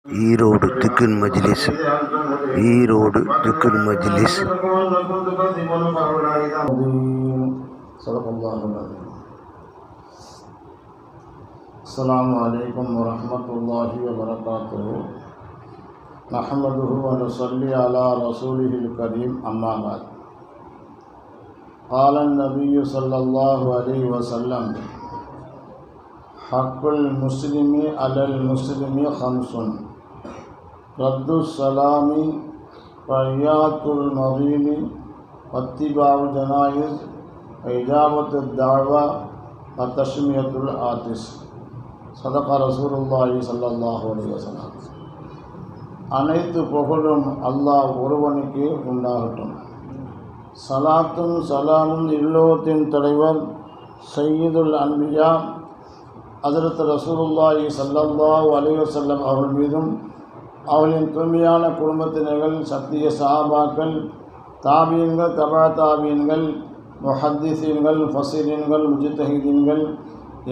ஈரோடு திக்குன் மஜ்லிஸ். ஈரோடு திக்குன் மஜ்லிஸ். அஸ்ஸலாமு அலைக்கும் வரஹ்மத்துல்லாஹி வபரகாத்துஹு. நஹ்மதுஹு வ நுஸல்லி அலா ரசூலிஹில் கரீம். அம்மா பஅத். قال النبي صلى الله عليه وسلم حق المسلم على المسلم خمس: رد السلام وعيادة المريض واتباع الجنائز وإجابة الدعوة وتشمية العاطس. صدق رسول الله صلى الله عليه وسلم. அனைத்து புகழும் அல்லாஹ் ஒருவனுக்கே உண்டாகட்டும். சலாத்தும் சலாமும் இல்லோத்தின் தலைவர் சையீதுல் அன்பியா ஹஜ்ரத் ரசூலுல்லாஹி ஸல்லல்லாஹு அலைஹி வஸல்லம் அவர்கள் மீதும் அவர்களின் தூய்மையான குடும்பத்தினர்கள், சத்திய சஹாபாக்கள், தாபீன்கள், தபா தாபீன்கள், முஹத்திஸீன்கள், ஃபஸீரீன்கள், முஜ்தஹிதீன்கள்,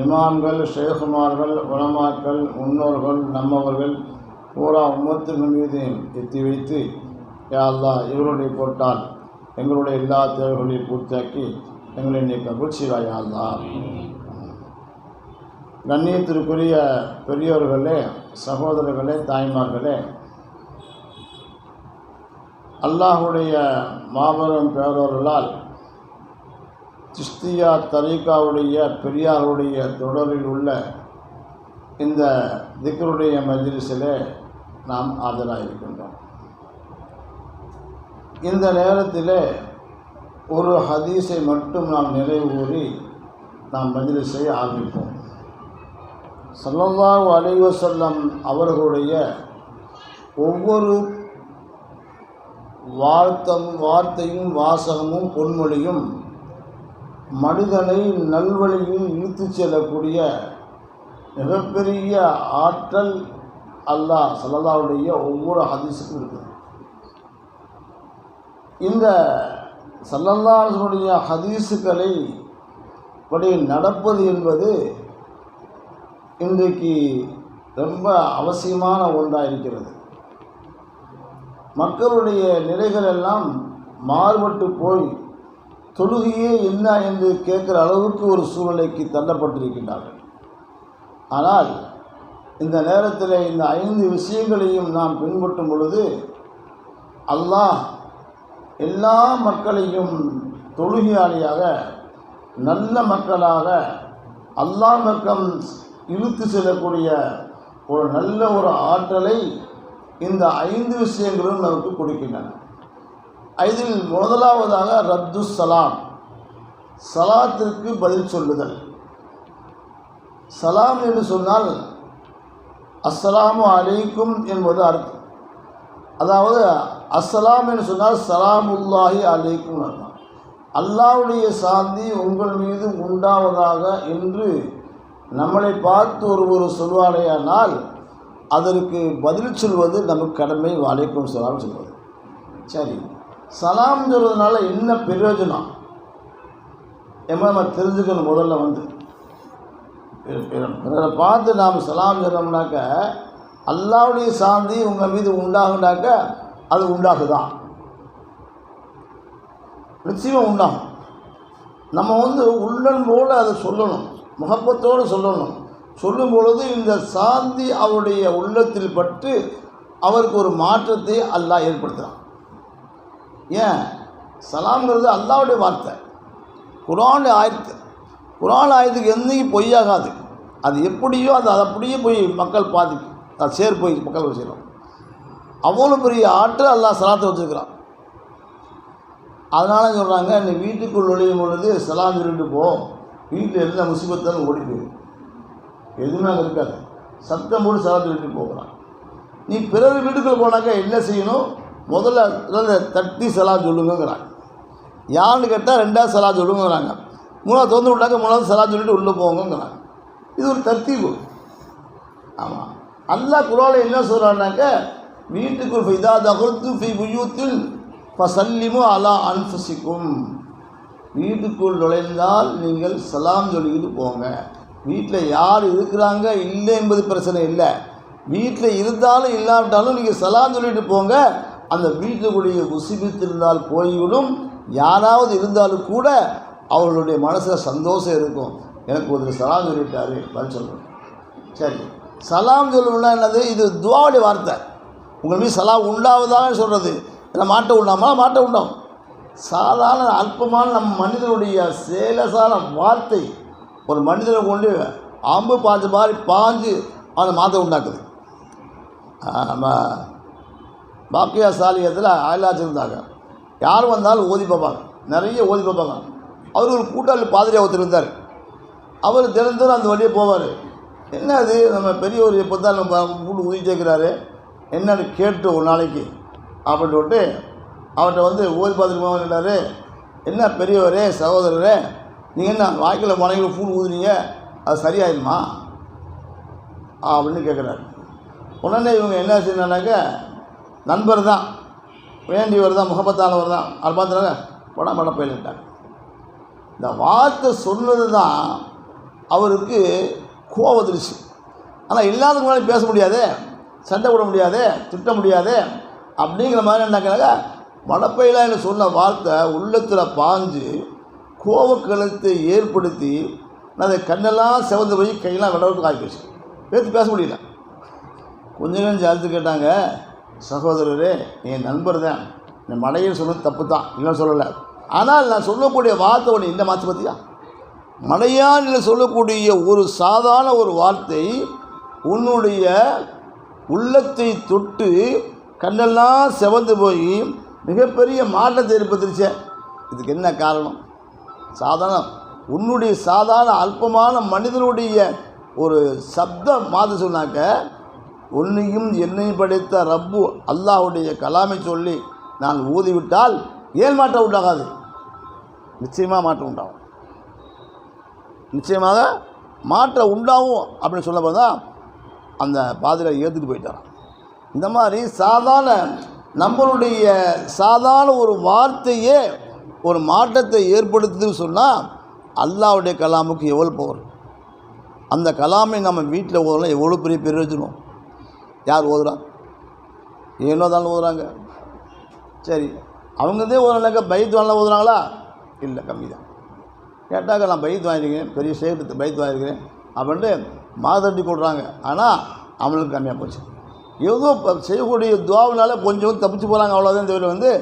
இமாம்கள், ஷேகுமார்கள், உலமாக்கள், முன்னோர்கள், நம்மவர்கள் பூரா உம்மத்தின் மீது எத்தி வைத்து, யா அல்லாஹ் இவருடைய பொருட்டால் எங்களுடைய எல்லா தேவைகளையும் பூர்த்தியாக்கி எங்களை நீ கபூல் செய்வாய் யா அல்லாஹ். கண்ணியத்திற்குரிய பெரியோர்களே, சகோதரர்களே, தாய்மார்களே, அல்லாஹுடைய மாபெரும் பேரொருளால் சிஸ்தியா தரீகாவுடைய பெரியாருடைய தொடரில் உள்ள இந்த திக்ருடைய மஜ்லிஸிலே நாம் ஆஜராகிருக்கின்றோம். இந்த நேரத்தில் ஒரு ஹதீஸை மட்டும் நாம் நிறைவு கூறி நாம் மஜ்லிஸை ஆரம்பிப்போம். ஸல்லல்லாஹு அலைஹி வஸல்லம் அவர்களுடைய ஒவ்வொரு வார்த்தையும் வாசகமும் பொன்மொழியும் மனிதனை நல்வழியில் இழுத்துச் செல்லக்கூடிய மிகப்பெரிய ஆற்றல் அல்லாஹ் ஸல்லல்லாஹுடைய ஒவ்வொரு ஹதீஸுக்கும் இருக்குது. இந்த ஸல்லல்லாஹுடைய ஹதீஸுகளை படி நடப்பது என்பது இன்றைக்கு ரொம்ப அவசியமான ஒன்றாக இருக்கிறது. மக்களுடைய நிலைகள் எல்லாம் மாறுபட்டு போய் தொழுகையே என்ன என்று கேட்குற அளவுக்கு ஒரு சூழ்நிலைக்கு தள்ளப்பட்டிருக்கின்றார்கள். ஆனால் இந்த நேரத்தில் இந்த 5 விஷயங்களையும் நாம் பின்பற்றும் பொழுது அல்லாஹ் எல்லா மக்களையும் தொழுகையாளியாக, நல்ல மக்களாக அல்லாஹ் பக்கம் இழுத்து செல்லக்கூடிய ஒரு நல்ல ஒரு ஆற்றலை இந்த 5 விஷயங்களும் நமக்கு கொடுக்கின்றன. இதில் முதலாவதாக ரத்து சலாம், சலாத்திற்கு பதில் சொல்லுதல். சலாம் என்று சொன்னால் அஸ்ஸலாமு அலைக்கும் என்பது அர்த்தம். அதாவது அஸ்ஸலாம் என்று சொன்னால் சலாமுல்லாஹி அலைக்கும் அர்த்தம். அல்லாஹ்வுடைய சாந்தி உங்கள் மீது உண்டாவதாக என்று நம்மளை பார்த்து ஒருவர் சொல்வாரேயானால் அதற்கு பதில் சொல்வது நமக்கு கடமை. அலைக்கும் சலாம் சொல்வது. சரி, சலாம் சொல்வதனால என்ன பிரயோஜனம் நம்ம தெரிஞ்சுக்கணும். முதல்ல பிறரை பார்த்து நாம் சலாம் சொன்னோம்னாக்க அல்லாஹ்வுடைய சாந்தி உங்கள் மீது உண்டாகுனாக்க அது உண்டாகுதான், நிச்சயமாக உண்டாகும். நம்ம உள்ளன்போடு அதை சொல்லணும், முகப்பத்தோடு சொல்லணும். சொல்லும் பொழுது இந்த சாந்தி அவருடைய உள்ளத்தில் பட்டு அவருக்கு ஒரு மாற்றத்தை அல்லாஹ் ஏற்படுத்துகிறான். ஏன்? சலாம்ங்கிறது அல்லாஹ்வுடைய வார்த்தை, குர்ஆன் ஆயத்துக்கு என்றைக்கும் பொய்யாகாது. அது எப்படியோ அது அப்படியே போய் மக்கள் பாதிக்கும், அது போய் மக்கள் செய்யணும். அவ்வளோ பெரிய ஆற்றல் அல்லாஹ் சலாத்தை வச்சுருக்கிறான். அதனால சொல்கிறாங்க, நீ வீட்டுக்குள் நுழையும் பொழுது சலாம் சொல்லிட்டு போ, வீட்டில் இருந்த முசிபத்தாலும் ஓடி போயிடும், எதுவுமே அங்கே இருக்காது. சத்தம் போட்டு சலாம் சொல்லிட்டு போகிறான். நீ பிறகு வீட்டுக்குள்ளே போனாக்கா என்ன செய்யணும்? முதல்ல தட்டி சலாம் சொல்லுங்கிறாங்க. யாருன்னு கேட்டால் 2வது சலாம் சொல்லுங்கிறாங்க. 3வது திறந்து விட்டாக்க 3வது சலாம் சொல்லிட்டு உள்ளே போங்கிறாங்க. இது ஒரு தர்த்தீபு. ஆமாம், அல்லாஹ் குர்ஆனில் என்ன சொல்கிறான்னாக்க, வீட்டுக்குள் இதா தகல்து ஃபி புயூத்தின் ஃபஸல்லிமு அலா அன்ஃபுசிக்கும், வீட்டுக்குள் நுழைந்தால் நீங்கள் சலாம் சொல்லிக்கிட்டு போங்க. வீட்டில் யார் இருக்கிறாங்க இல்லை என்பது பிரச்சனை இல்லை, வீட்டில் இருந்தாலும் இல்லாவிட்டாலும் நீங்கள் சலாம் சொல்லிட்டு போங்க. அந்த வீட்டுக்குரிய முசிபித்து இருந்தால் போய்விடும். யாராவது இருந்தாலும் கூட அவர்களுடைய மனசில் சந்தோஷம் இருக்கும். எனக்கு ஒருத்தர் சலாம் சொல்லிட்டாரு பதில் சொல்லணும். சரி, சலாம் சொல்லணும்னா என்னது? இது துவாவுடைய வார்த்தை. உங்கள் மீது சலாம் உண்டாவதான்னு சொல்கிறது. ஏன்னா மாட்ட உண்டாமா? மாட்ட உண்டாகும். சாதாரண அல்பமான நம்ம மனிதனுடைய சேலசான வார்த்தை ஒரு மனிதனை கொண்டு அம்பு பாஞ்சு மாதிரி பாஞ்சு அவனை மாற்ற உண்டாக்குது. நம்ம பாக்கியா சாலியத்தில் ஆயிலாச்சு இருந்தாங்க. யார் வந்தாலும் ஓதி பார்ப்பாங்க, நிறைய ஓதி பார்ப்பாங்க. அவர் ஒரு கூட்டாளி பாதிரியாக ஒருத்தர் இருந்தார். அவர் தினந்தோறும் அந்த வழியே போவார். என்ன அது நம்ம பெரியவர் எப்போ தான் நம்ம கூட்டு உதவி சேர்க்கிறாரு என்னன்னு கேட்டு ஒரு நாளைக்கு அப்படின்னு சொல்லிட்டு அவர்கிட்ட ஓதி பார்த்துட்டு போவார். என்ன பெரியவரே சகோதரரே, நீங்கள் என்ன வாய்க்கில் மனைவியில் பூண்டு ஊதுறீங்க, அது சரியாயிருமா அப்படின்னு கேட்குறாரு. உடனே இவங்க என்ன செய்யணுன்னாக்க நண்பர் தான், வேண்டியவர் தான், முகப்பத்தானவர் தான். அது பார்த்துனாங்க பட போயிட்டாங்க. இந்த வார்த்தை சொன்னது தான் அவருக்கு கோவதிருச்சு. ஆனால் இல்லாததுக்கு முன்னாடி பேச முடியாது, சண்டை விட முடியாது, திட்ட முடியாது. அப்படிங்கிற மாதிரி என்னன்னாக்க மடப்பையில சொன்ன வார்த்தை உள்ளத்தில் பாஞ்சு கோவக்கலத்தை ஏற்படுத்தி அதை கண்ணெல்லாம் செவந்து போய் கையெல்லாம் விடவுக்கு ஆகிப்போச்சு. பேச முடியல. கொஞ்ச நேரம் ஜாலித்து கேட்டாங்க, சகோதரரே என் நண்பர் தான், என் மடையில் சொன்னது தப்பு தான், இல்லைன்னு சொல்லலை. ஆனால் நான் சொல்லக்கூடிய வார்த்தை ஒன்று இந்த மாற்ற பற்றியா, மடையானில் சொல்லக்கூடிய ஒரு சாதாரண ஒரு வார்த்தை உன்னுடைய உள்ளத்தை தொட்டு கண்ணெல்லாம் செவந்து போய் மிகப்பெரிய மாற்றத்தை ஏற்படுத்திருச்சே. இதுக்கு என்ன காரணம்? சாதாரண உன்னுடைய சாதாரண அல்பமான மனிதனுடைய ஒரு சப்தம் மாற்ற சொன்னாக்க உன்னையும் என்னையும் படைத்த ரப்பு அல்லாஹுடைய கலாமை சொல்லி நான் ஊதிவிட்டால் ஏன் மாற்றம் உண்டாகாது? நிச்சயமாக மாற்றம் உண்டாகும், நிச்சயமாக மாற்றம் உண்டாகும் அப்படின்னு சொல்லப்போ தான் அந்த பாதிரியை ஏற்றுட்டு போயிட்டாராம். இந்த மாதிரி சாதாரண நம்மளுடைய சாதாரண ஒரு வார்த்தையே ஒரு மாற்றத்தை ஏற்படுத்துதுன்னு சொன்னால் அல்லாஹ்வுடைய கலாமுக்கு எவ்வளோ பவர். அந்த கலாமை நம்ம வீட்டில் ஓதலாம், எவ்வளோ பெரிய பிரயோஜனம். யார் ஓதுறா? ஏனோ தானே ஓதுறாங்க. சரி, அவங்கதே ஓதுனாக்கா பைத் வாங்கலாம் ஓதுறாங்களா? இல்லை, கம்மி தான். கேட்டாக்க நான் பைத் வாங்கியிருக்கேன், பெரிய ஷேட்டு பைத் வாங்கியிருக்கிறேன் அப்படின்ட்டு மாதட்டி கொடுறாங்க. ஆனால் அவங்களுக்கு கம்மியாக போச்சு. ஏதோ செய்யக்கூடிய துவாவினால கொஞ்சம் தப்பிச்சு போகிறாங்க, அவ்வளோதான். தவிர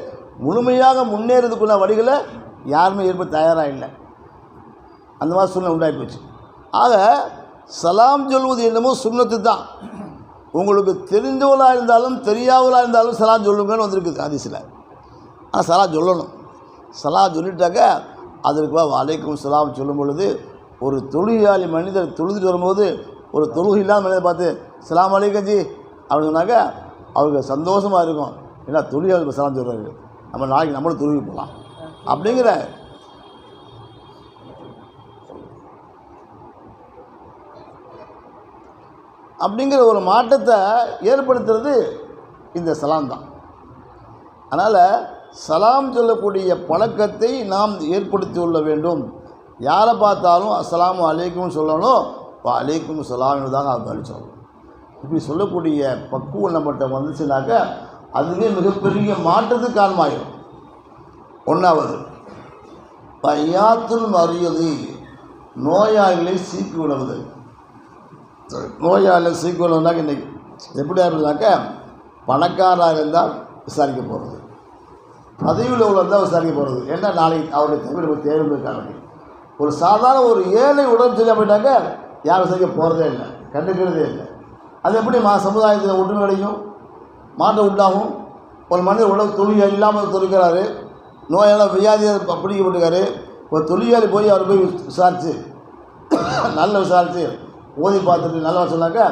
முழுமையாக முன்னேறதுக்குள்ள வழிகளை யாருமே ஏற்பட தயாராக இல்லை. அந்த மாதிரி சூழ்நிலை உண்டாகி போச்சு. ஆக சலாம் சொல்வது என்னமோ சுன்னத்து தான். உங்களுக்கு தெரிஞ்சவளாக இருந்தாலும் தெரியாதவளாக இருந்தாலும் சலாம் சொல்லுங்கன்னு வந்திருக்குது ஹதீஸில். ஆனால் சலாம் சொல்லணும். சலாம் சொல்லிட்டாக்க அதற்கு வலைக்கும் சலாம் சொல்லும் பொழுது ஒரு தொழுகையாளி மனிதர் தொழுதுட்டு வரும்போது ஒரு தொழுகை இல்லாத மனிதரை பார்த்து சலாம் அலைக்கும் ஜி அப்படின்னு சொன்னாக்க அவருக்கு சந்தோஷமாக இருக்கும். ஏன்னா தொழுகையாளி சலாம் சொல்கிறாரு, நம்ம நாளைக்கு நம்மளும் தொழுகை போகலாம் அப்படிங்கிற ஒரு மாற்றத்தை ஏற்படுத்துறது இந்த சலாம் தான். அதனால் சலாம் சொல்லக்கூடிய பழக்கத்தை நாம் ஏற்படுத்தி கொள்ள வேண்டும். யாரை பார்த்தாலும் அஸ்ஸலாமு அலைக்கும் சொல்லணும், அலைக்கும் சலாம் தான் அது சொல்லணும். இப்படி சொல்லக்கூடிய பக்குவம் நம்மகிட்ட வந்துச்சுனாக்க அதுவே மிகப்பெரிய மாற்றத்துக்கு காரணமாகிடும். ஒன்றாவது, பையாத்துல் மறியது, நோயாளிகளை சீக்கி விடுவது. நோயாளிகளை சீக்கி விடுவதுனாக்க இன்றைக்கி எப்படியா இருந்தாக்க பணக்காராக இருந்தால் விசாரிக்க போகிறது, பதவியில் உள்ளதான் விசாரிக்க போகிறது. ஏன்னா நாளைக்கு அவருடைய தவிர தேவைக்காக ஒரு சாதாரண ஒரு ஏழை உடம்பு சரியாக போயிட்டாக்க யாரும் விசாரிக்க போகிறதே இல்லை, கண்டுக்கிறதே இல்லை. அது எப்படி சமுதாயத்தில் ஒற்றுமை கிடைக்கும், மாற்றம் உண்டாகும். ஒரு மனிதர் உடம்பு தொழில் இல்லாமல் தொழிக்கிறாரு, நோயால் வியாதியை பிடிக்கப்பட்டிருக்காரு. ஒரு தொழிலாளி போய் அவர் போய் விசாரித்து நல்ல விசாரித்து ஓதி பார்த்துட்டு நல்லா சொன்னாக்க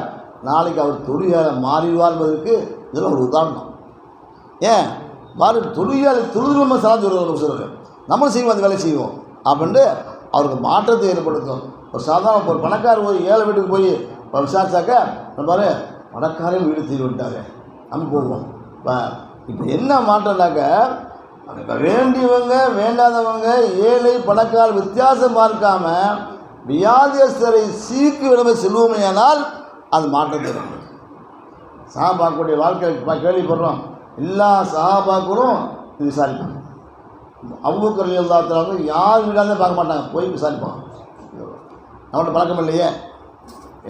நாளைக்கு அவர் தொழிலாளை மாறிடுவார் என்பதற்கு இதெல்லாம் ஒரு உதாரணம். ஏன் மாறி தொழிலாளி தொழில் சார்ந்து சொல்லுவாங்க, நம்மளும் செய்வோம், அந்த வேலையை செய்வோம் அப்படின்ட்டு அவருக்கு மாற்றத்தை ஏற்படுத்தும். ஒரு சாதாரண ஒரு பணக்காரர் போய் ஏழை வீட்டுக்கு போய் விசாரிச்சாக்க நம்ம பணக்காரையும் வீடு தீர்வு விட்டாங்க நம்ம போவோம். இப்போ என்ன மாற்றம்னாக்க வேண்டியவங்க வேண்டாதவங்க ஏழை பணக்கார வித்தியாசம் பார்க்காம வியாதியஸ்தரை சீக்கு விடமே செல்வோமையானால் அது மாற்றத்தை ஏற்படும். சஹாபாக்களுடைய வாழ்க்கை கேள்விப்படுறோம். எல்லா சஹாபாக்களும் இது விசாரிப்பாங்க. அபூபக்கர் ரலியல்லாஹு தஆலா வந்து யார் வீடாக பார்க்க மாட்டாங்க, போய் விசாரிப்பாங்க. நம்மகிட்ட பழக்கம் இல்லையே,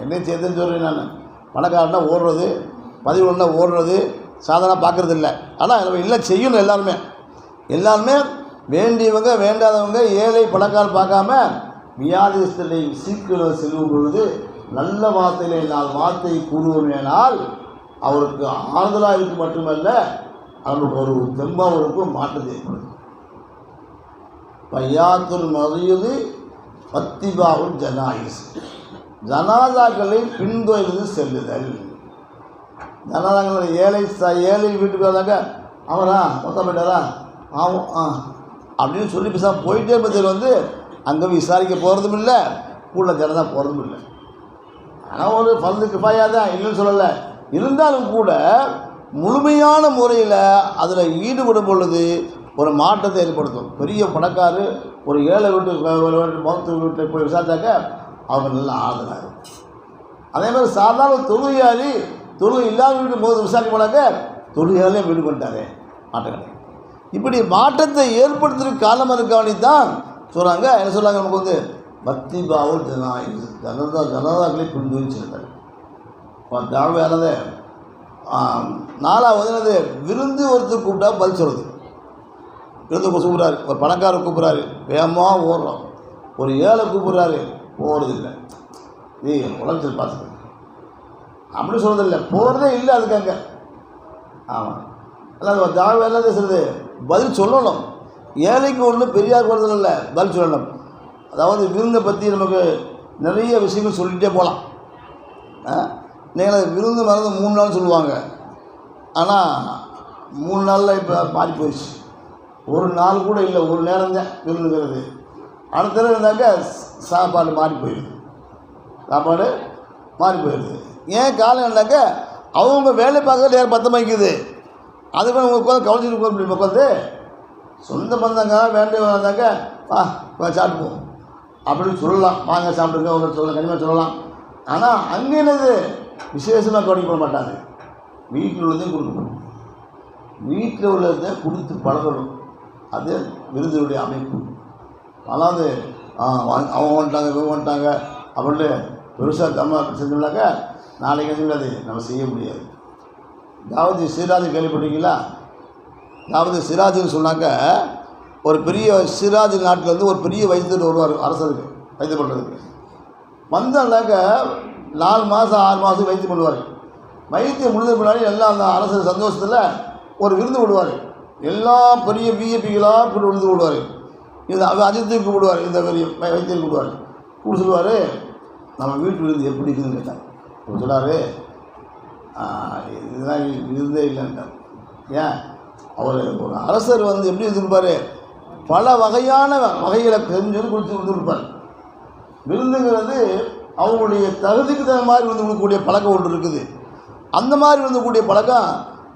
என்ன செய்யுதுன்னு சொல்கிறேன் நான். பணக்காரனா ஓடுறது, பதிவு ஒன்றா ஓடுறது சாதாரண பார்க்குறது இல்லை. ஆனால் நம்ம இல்லை செய்யணும். எல்லாருமே வேண்டியவங்க வேண்டாதவங்க ஏழை பணக்காரன் பார்க்காம வியாதிஸ்தலை சீக்கிரம் செல்லும் பொழுது நல்ல வார்த்தையிலே நான் வார்த்தை கூறுவோமேனால் அவருக்கு ஆறுதலாக இருக்கு மட்டுமல்ல, அவருக்கு ஒரு தெம்பாவருக்கும் மாற்றத்தை ஏற்படுது. பையாத்துல் மறியது பத்திபாவுல் ஜனாயிஸ், ஜனாதாக்களை பின்தொடர்ந்து செல்லுதல். ஜனாதாக்கள் ஏழை வீட்டுக்கு வந்தாங்க, அவரா மொத்தம் போயிட்டாரா ஆகும் அப்படின்னு சொல்லி பேசாமல் போயிட்டே இருப்பதில் வந்து அங்கே விசாரிக்க போகிறதும் இல்லை, கூட ஜனதா போகிறதும் இல்லை. ஆனால் ஒரு ஃபர்து கிஃபாயா தான், இல்லைன்னு சொல்லலை. இருந்தாலும் கூட முழுமையான முறையில் அதில் ஈடுபடும் பொழுது ஒரு மாற்றத்தை ஏற்படுத்தும். பெரிய பணக்காரு ஒரு ஏழை வீட்டு போய் விசாரித்தாக்க அவங்க நல்லா ஆறுதலாக. அதே மாதிரி சாதாரண தொழுகை இல்லாத வீட்டு போது விசாரிக்க போனாக்க தொழுகையாலே வீடு பண்ணிட்டாரு மாற்றம் கிடையாது. இப்படி மாற்றத்தை ஏற்படுத்துறதுக்கு காரணமாக இருக்காண்டி தான் சொல்கிறாங்க. என்ன சொல்கிறாங்க, நமக்கு வந்து பக்தி பாவல் ஜனதாக்களை பின்தொடர்ந்து செல்லுங்கள். தேவையானது. நாலாவது என்னது, விருந்து ஒருத்தர் கூப்பிட்டா பதில் சொல்கிறது. விருந்து கூப்பிட்றாரு, ஒரு பணக்காரர் கூப்பிட்றாரு, வேகமாக ஓடுறோம். ஒரு ஏழை கூப்பிட்றாரு, போகிறது இல்லை. உடம்பு பார்த்துக்க அப்படி சொல்கிறதில்லை, போகிறதே இல்லை அதுக்காக. ஆமாம், எல்லாம் தாழ்வு எல்லாம் சொல்கிறது, பதில் சொல்லணும். ஏழைக்கு ஒன்று பெரியார் போகிறதில்ல, இல்லை பதில் சொல்லணும். அதாவது விருந்தை பற்றி நமக்கு நிறைய விஷயங்கள் சொல்லிகிட்டே போகலாம். நீங்கள் விருந்து மறந்து 3 நாள் சொல்லுவாங்க. ஆனால் 3 நாளில் இப்போ மாறி போயிடுச்சு. ஒரு நாள் கூட இல்லை, ஒரு நேரம் தான் விருந்துங்கிறது. அடுத்த நேரம் இருந்தாக்க சாப்பாடு மாறி போயிடுது. ஏன் காலம் இருந்தாக்க அவங்க வேலை பார்க்கறது நேரம் 10 மணிக்குது. அதுக்கு அவங்க உட்காந்து கவனிச்சுட்டு உட்காந்து சொந்த பந்தாங்க வேண்டிய வந்தாங்க சாப்பிடுவோம் அப்படின்னு சொல்லலாம். வாங்க சாப்பிடுங்க ஒரு சொல்ல கனிமாக சொல்லலாம். ஆனால் அங்கே என்னது விசேஷமாக கவனிக்க மாட்டாங்க. வீட்டில் உள்ளதையும் கொடுக்கணும், வீட்டில் உள்ளதை கொடுத்து பழகணும். அது விருதுடைய அமைப்பு. அதாவது அவங்க வந்துட்டாங்க இவங்க வந்துட்டாங்க அப்படின்ட்டு பெருசாக தமிழ் செஞ்சோம்னாக்கா நாளைக்கு செஞ்சாது நம்ம செய்ய முடியாது. தாவூது சிராஜ் கேள்விப்பட்டீங்களா? தாவூது சிராஜுன்னு சொன்னாக்க ஒரு பெரிய சிராஜ் நாட்டிலேருந்து ஒரு பெரிய வைத்தியர் வருவார் அரசருக்கு வைத்தியம் பண்ணுறதுக்கு. வந்தாக்க 4 மாதம் 6 மாதம் வைத்தியம் பண்ணுவார். வைத்தியம் முடிஞ்ச பின்னாடி எல்லாம் அந்த அரசு சந்தோஷத்தில் ஒரு விருந்து விடுவார். எல்லா பெரிய பிஏபிகளாக இப்படி விருந்து விடுவார். இது அஜித்துக்கு கூப்பிடுவார், இந்த பெரிய வைத்தியம் கூப்பிடுவார். கூட சொல்லுவார், நம்ம வீட்டு விருந்து எப்படி இருக்குதுன்னு கேட்டார். அவர் சொன்னார், இதுதான் விருந்தே இல்லைன்ட்டார். ஏன் அவர் ஒரு அரசர் வந்து எப்படி இருந்திருப்பார், பல வகையான வகைகளை தெரிஞ்சு கொடுத்து கொடுத்துருப்பார். விருந்துங்கிறது அவங்களுடைய தகுதிக்கு தகுந்த மாதிரி விருந்து கொடுக்கக்கூடிய பழக்கம் ஒன்று இருக்குது. அந்த மாதிரி விருந்தக்கூடிய பழக்கம்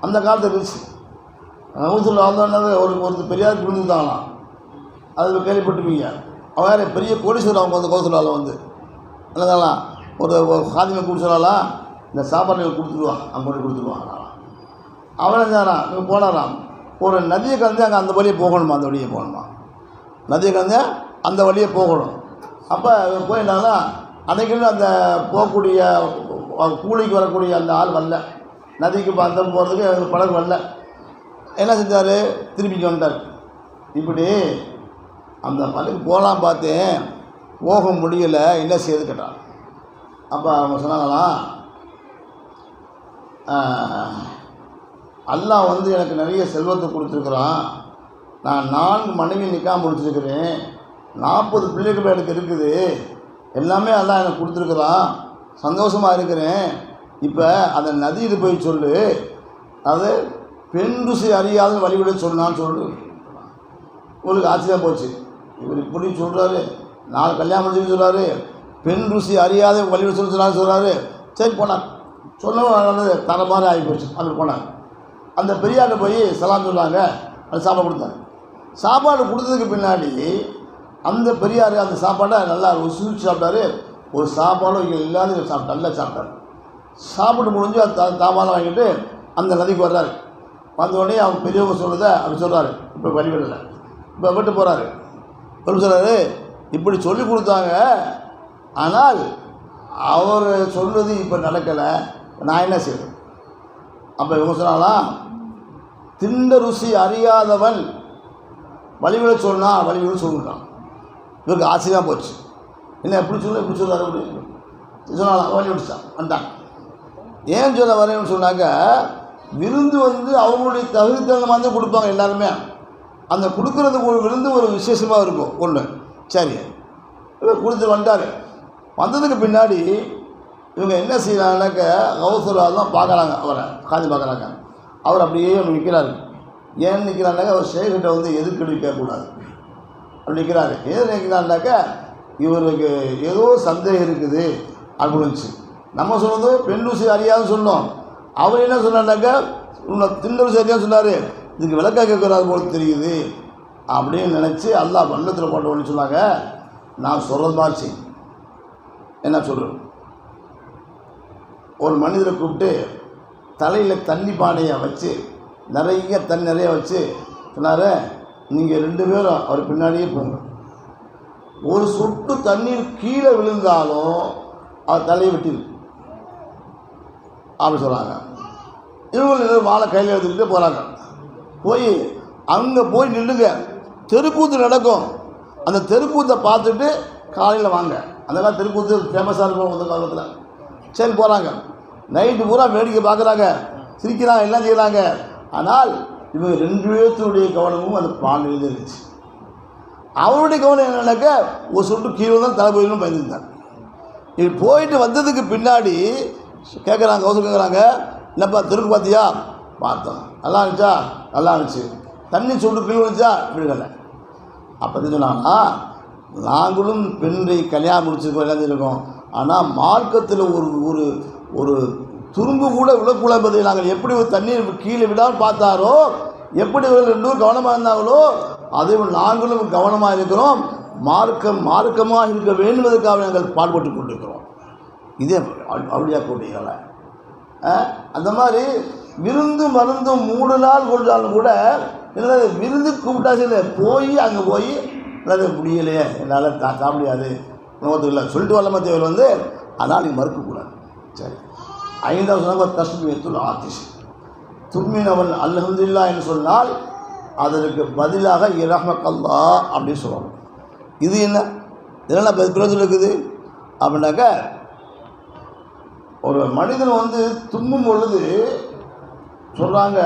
அந்த காலத்தில் இருந்துச்சு. ஒரு பெரியாருக்கு விருந்துதாங்களாம், அதில் கேள்விப்பட்டுப்பீங்க. அவங்க வேறு பெரிய கோடீஸ்வரர். அவங்க வந்து கோசலாவில் வந்து என்னதாங்களாம் ஒரு காதிமை கூட சொல்லலாம், இந்த சாப்பாடுகள் கொடுத்துருவான், அவங்க கொண்டு கொடுத்துருவாங்க. அவன் என்ன இங்கே போனாராம், ஒரு நதியை கலந்து அங்கே அந்த வழியை போகணுமா, அந்த வழியை போகணுமா, நதியை கலந்து அந்த வழியை போகணும். அப்போ போயிருந்தாங்கன்னா அன்றைக்கு அந்த போகக்கூடிய கூலிக்கு வரக்கூடிய அந்த ஆள் வரல, நதிக்கு அந்த போகிறதுக்கு படகு வரல. என்ன செஞ்சார், திருப்பிக்கு வந்துட்டார். இப்படி அந்த படகு போகலாம் பார்த்தேன், போக முடியலை, என்ன செய்யுது கேட்டான். அப்போ அவங்க சொன்னாங்களாம், அல்லாஹ் வந்து எனக்கு நிறைய செல்வத்தை கொடுத்துருக்குறான், நான் 4 மனைவி நிக்காம முடிச்சிருக்கிறேன், 40 பிள்ளைகள் எனக்கு இருக்குது, எல்லாமே அல்லாஹ் எனக்கு கொடுத்துருக்குறான், சந்தோஷமாக இருக்கிறேன். இப்போ அந்த நதியில் போய் சொல்லு, அது பெண் ருசி அறியாத வழிவிட சொன்னான்னு சொல்லு. உங்களுக்கு ஆச்சரியம் போச்சு, இவர் இப்படி சொல்கிறாரு, 4 கல்யாணம் முடிச்சுன்னு சொல்கிறாரு, பெண் ருசி அறியாத வழிவிட சொன்னான்னு சொல்கிறாரு. சரி போனார், சொன்னது தர மாதிரி ஆகி போச்சு. அப்படி போனார். அந்த பெரியார்கிட்ட போய் சலாம் சொன்னாங்க, அது சாப்பாடு கொடுத்தாங்க. சாப்பாடு கொடுத்ததுக்கு பின்னாடி அந்த பெரியார் அந்த சாப்பாடை நல்லா ருசிச்சு சாப்பிட்டாரு. ஒரு சாப்பாடும் இங்கே இல்லாத சாப்பிட்டார், நல்லா சாப்பிட்டார். சாப்பிட்டு முடிஞ்சு தாமானம் வாங்கிட்டு அந்த நதிக்கு வர்றாரு. வந்தோடனே அவங்க பெரியவங்க சொல்கிறத அப்படி சொல்கிறாரு. இப்போ வழிவிடலை, இப்போ விட்டு போகிறாரு. சொல்கிறாரு, இப்படி சொல்லி கொடுத்தாங்க, ஆனால் அவர் சொல்வது இப்போ நடக்கலை, நான் என்ன செய்வேன்? அப்போ இவங்க சொன்னாலாம், திண்ட ருசி அறியாதவன் வழிவிட சொன்னால் வழிவிட சொல்லிட்டான். இவருக்கு ஆசையாக போச்சு, என்ன எப்படி சொல்கிறாரு அப்படின்னு சொன்னாலாம். வழி விட்டுச்சான் வந்தான். ஏன் சொல்ல வரேன்னு சொன்னாக்க, விருந்து அவங்களுடைய தகுதித்தனமாக தான் கொடுப்பாங்க எல்லாருமே. அந்த கொடுக்குறதுக்கு ஒரு விருந்து ஒரு விசேஷமாக இருக்கும் ஒன்று. சரி, இவர் கொடுத்து வந்துட்டார். வந்ததுக்கு பின்னாடி இவங்க என்ன செய்யறாங்கனாக்க, கௌசராக தான் பார்க்குறாங்க, அவரை காஞ்சி பார்க்குறாங்க. அவர் அப்படியே நிற்கிறாரு. ஏன்னு நிற்கிறாருனாக்கா, அவர் ஷேக்கிட்ட எதிர்க்கு நிற்கக்கூடாது, அப்படி நிற்கிறாரு. ஏது நிற்கிறாருனாக்க, இவருக்கு ஏதோ சந்தேகம் இருக்குது அப்படின்னு. நம்ம சொன்னது பெண் ருசி அறியாதுன்னு சொன்னோம். அவர் என்ன சொன்னார்னாக்கா, திண்ட ருசி அறியான்னு சொன்னார். இதுக்கு விளக்காக கேட்குறாரு போல தெரியுது அப்படின்னு நினச்சி அல்லாஹ் வல்லத்தில் போட்ட ஒன்று சொன்னாங்க. நான் சொல்கிறது மாதிரி செய். என்ன சொல்கிறேன்? ஒரு மனிதரை கூப்பிட்டு தலையில் தண்ணி பானையை வச்சு நிறைய தண்ணி நிறைய வச்சு சொன்னார், நீங்கள் 2 பேரும் அவர் பின்னாடியே போங்க. ஒரு சொட்டு தண்ணீர் கீழே விழுந்தாலும் அவர் தலையை விட்டிரு அப்படி சொல்கிறாங்க. இவங்க வாழை கையில் எடுத்துக்கிட்டு போகிறாங்க. போய் அங்கே போய் நில்லுங்க, தெருக்கூத்து நடக்கும். அந்த தெருக்கூத்தை பார்த்துட்டு காலையில் வாங்க. அந்த காலம் தெருக்கூத்து ஃபேமஸாக இருக்கும் அந்த காலத்தில். சரி போகிறாங்க. நைட்டு பூரா வேடிக்கை பார்க்குறாங்க, சிரிக்கிறாங்க, எல்லாம் செய்கிறாங்க. ஆனால் இவங்க 2 பேர்த்துடைய கவனமும் அந்த பானையில் இருந்துச்சு. அவருடைய கவனம் என்னன்னாக்க, ஒரு சொட்டு கீழே தான் தலை போயிடும் பயந்துருந்தாங்க. இது போயிட்டு வந்ததுக்கு பின்னாடி கேட்குறாங்க, கௌசல் கேட்குறாங்க, என்னப்பா தெருக்கு பார்த்தியா? பார்த்தோம். நல்லா இருந்துச்சா? நல்லா இருந்துச்சு. தண்ணி சொட்டு கீழே இருந்துச்சா? விழுகலை. அப்போ சொன்னாங்கன்னா, நாங்களும் பெண்ணை கல்யாணம் முடிச்சிருக்கோம், எல்லாம் இருக்கோம். ஆனால் மார்க்கத்தில் ஒரு ஒரு துரும்பு கூட விழக்கூடாது என்பதை நாங்கள் எப்படி ஒரு தண்ணீர் கீழே விடாமல் பார்த்தாரோ, எப்படி இவர்கள் 2 பேரும் கவனமாக இருந்தாங்களோ, அதே நாங்களும் கவனமாக இருக்கிறோம். மார்க்கமாக இருக்க வேண்டுவதற்காக நாங்கள் பாடுபட்டு கொண்டிருக்கிறோம். இதே அப்படியா கூட்டியல. அந்த மாதிரி விருந்து மருந்தும் 3 நாள் கொண்டாலும் கூட என்னது, விருந்து கூப்பிட்டா சரி, போய் அங்கே போய் என்னது முடியலையே, என்னால் சாப்பிட முடியாது, உணவுக்கு இல்லை சொல்லிட்டு வரலாமா தேவை அதனால் நீங்கள் மறுக்கக்கூடாது. சரி, 5வது சொன்னாங்க தஸ்மீயத்துல் ஆத்திஷ். தும்மினவன் அல்ஹம்துலில்லா என்று சொன்னால் அதற்கு பதிலாக இரஹ்மக்கல்லா அப்படின்னு சொல்லுவாங்க. இது என்ன, இதெல்லாம் பிரச்சனை இருக்குது அப்படின்னாக்க, ஒரு மனிதன் தும்மும் பொழுது சொல்கிறாங்க,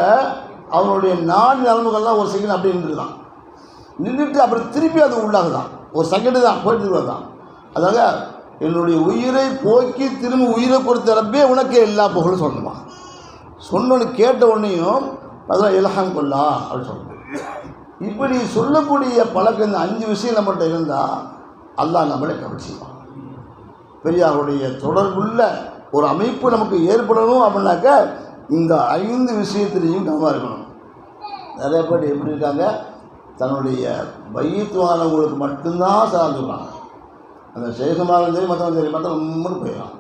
அவனுடைய 4 நரம்புகள்லாம் ஒரு செகண்ட் அப்படி நின்றுதான், நின்றுட்டு அப்புறம் திருப்பி அது உள்ளாகுதான், ஒரு செகண்டு தான் போயிட்டு தான். அதாக என்னுடைய உயிரை போக்கி திரும்ப உயிரை கொடுத்த ரப்பே உனக்கே எல்லா புகழும் சொல்லணுமா. சொன்னோன்னு கேட்ட உடனேயும் அதெல்லாம் இலகம் கொள்ளா அப்படின்னு சொல்லுது. இப்படி சொல்லக்கூடிய பழக்கம் இந்த 5 விஷயம் நம்மகிட்ட இருந்தால் அல்லாஹ் நம்மளை கவனிச்சுப்பான். பெரியாருடைய தொடர்புள்ள ஒரு அமைப்பு நமக்கு ஏற்படணும் அப்படின்னாக்க இந்த 5 விஷயத்திலையும் கவனமாக இருக்கணும். நிறைய பேர் எப்படி இருக்காங்க, தன்னுடைய பையத்துவானவங்களுக்கு மட்டும்தான் சார்ந்துருக்காங்க. அந்த சேகமாகவும் சரி மற்றவங்க சரி மற்றவங்க போயிடலாம்.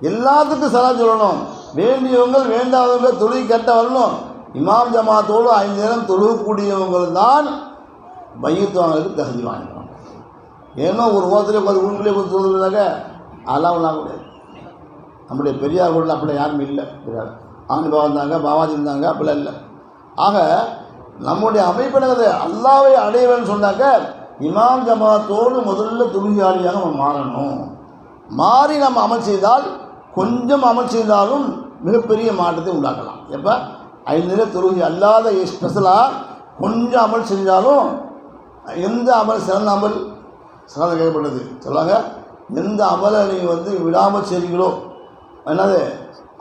எல்லாத்துக்கும் சலாம் சொல்லணும். வேண்டியவங்க வேண்டாதவங்க தொழுகை கட்ட வரணும். இமாம் ஜமாத்தோடு 5 நேரம் தொழுகக்கூடியவங்கள் தான் பையத்துவானதுக்கு தகுதி வாங்கிக்கணும். ஏன்னா ஒரு ஓரத்துலேயே உட்காந்து உண்மையிலே கொஞ்சம் சொல்லுறதாக அதெல்லாம் ஒன்றாக முடியாது. நம்முடைய பெரியார் கூட அப்படிலாம் யாருமே இல்லை. பெரியார் ஆணிபா இருந்தாங்க, பாபாஜி இருந்தாங்க, அப்படிலாம் இல்லை. ஆக நம்முடைய அமைப்பினது அல்லாவை அடையவேன்னு சொன்னாக்க இமாம் ஜமாத்தோடு முதல்ல தொழுகையாளியாக நம்ம மாறணும். மாறி நம்ம அமல் செய்தால், கொஞ்சம் அமல் செய்தாலும் மிகப்பெரிய மாற்றத்தை உண்டாக்கலாம். எப்போ 5 நேர தொழுகை அல்லாத ஸ்பெஷலாக கொஞ்சம் அமல் செஞ்சாலும், எந்த அமல் சிறந்த அமல் சிறந்த கேட்கப்பட்டது சொல்லுவாங்க, எந்த அமலை நீங்கள் விடாமல் செய்கிறீங்களோ என்னது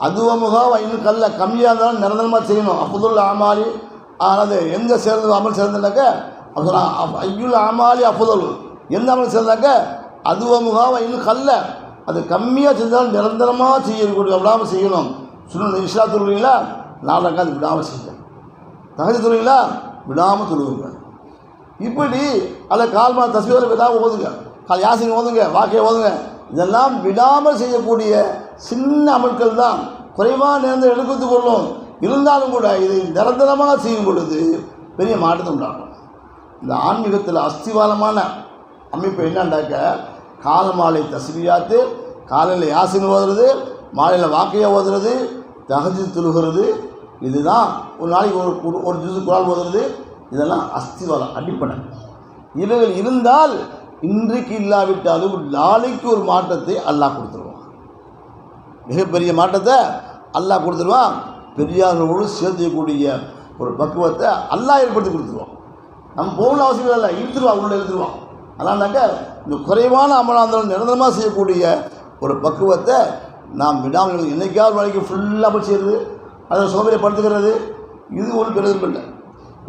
அதுவமுகம் இன்னும் கம்மியாக இருந்தாலும் நிரந்தரமாக செய்யணும். அஃபதுல் ஆமாலி ஆனது எந்த சேர்ந்தது அமல் சேர்ந்தனாக்க ஐயுல் ஆமாலி அஃபதுல், எந்த அமல் சேர்ந்தாக்க அதுவமுகம் இன்னும் அது கம்மியாக செஞ்சாலும் நிரந்தரமாக செய்யக்கூடிய விடாமல் செய்யணும். சொன்ன இஸ்லா தொழுவீங்களா 4 ரக்காத் விடாமல் செய்யணும். தஹஜ்ஜுத் தொழுவீங்களா விடாமல் தொழுவுங்க. இப்படி அதில் கால்மா தஸ்பீஹ் விடாமல் ஓதுங்க, கால் யாசின் ஓதுங்க, வாக்கிய ஓதுங்க. இதெல்லாம் விடாமல் செய்யக்கூடிய சின்ன அமல்கள் தான் குறைவான நேரத்தில் எடுத்து கொள்ளும். இருந்தாலும் கூட இதை நிரந்தரமாக செய்யும் பொழுது பெரிய மாற்றத்தை உண்டாகும். இந்த ஆன்மீகத்தில் அஸ்திவாரமான அமைப்பு என்னண்டாக்க கால மாலை தஸ்பீஹாத்து, காலையில் யாசின் ஓதுறது, மாலையில் வாக்கையா ஓதுறது, தஹஜ்ஜுத் தொழுகிறது, இதுதான் ஒரு நாளைக்கு ஒரு ஜுஸ் குர்ஆன் ஓதுறது, இதெல்லாம் அஸ்திவாரம் அடிப்படை. இவைகள் இருந்தால் இன்றைக்கு இல்லாவிட்டாலும் நாளைக்கு ஒரு மாற்றத்தை அல்லாஹ் கொடுத்துருவான். மிகப்பெரிய மாற்றத்தை அல்லாஹ் கொடுத்துருவான். பெரியார்களோடு சேர்த்துக்கூடிய ஒரு பக்குவத்தை அல்லாஹ் ஏற்படுத்தி கொடுத்துருவான். நம்ம போகணும் அவசியம் இல்லை, இழுத்துருவான், உள்ளே இழுத்துருவான். அதனால்னாக்க இந்த குறைவான அமலாந்தாலும் நிரந்தரமாக செய்யக்கூடிய ஒரு பக்குவத்தை நாம் விடாமல் என்றைக்காவது நாளைக்கு ஃபுல்லாக போய் செய்கிறது, அதை சோம்பேறிப்படுத்துக்கிறது, இது ஒரு பெருதும் இல்லை.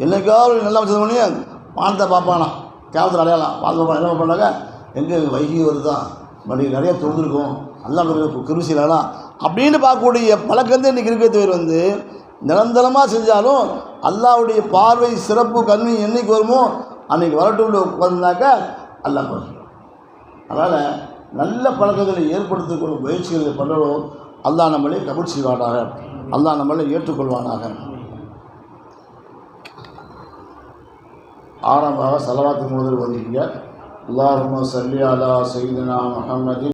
என்றைக்காவது நல்லா செய்தோடனே வானத்தை பார்ப்பானா, கேவலத்தில் அடையாளம் வானத்தை பார்ப்பான். என்ன பண்ணாங்க, எங்கே வைகி வருதான், மறுபடியும் நிறைய தொழுதுருக்கும், நல்லா கிருசிலாம் அப்படின்னு பார்க்கக்கூடிய பழக்கத்தை இன்றைக்கி இருக்கிறது நிரந்தரமாக செஞ்சாலும் அல்லாஹ்வுடைய பார்வை சிறப்பு கல்வி என்றைக்கு வருமோ அன்றைக்கி வரட்டுள்ள உட்கார்ந்தாக்க அல்லாஹ் பார்க்கலாம். அதனால் நல்ல பழக்கங்களை ஏற்படுத்திக்கொள்ளும் முயற்சிகளை பண்ணுறோம். அல்லாஹ் நம்மளே கபூல் செய்வானாக, அல்லாஹ் நம்மளை ஏற்றுக்கொள்வானாக. ஆரம்பமாக ஸலவாத்து முதல் ஓதுவீங்க. அல்லாஹும்ம ஸல்லி அலா சய்யிதினா முஹம்மதின்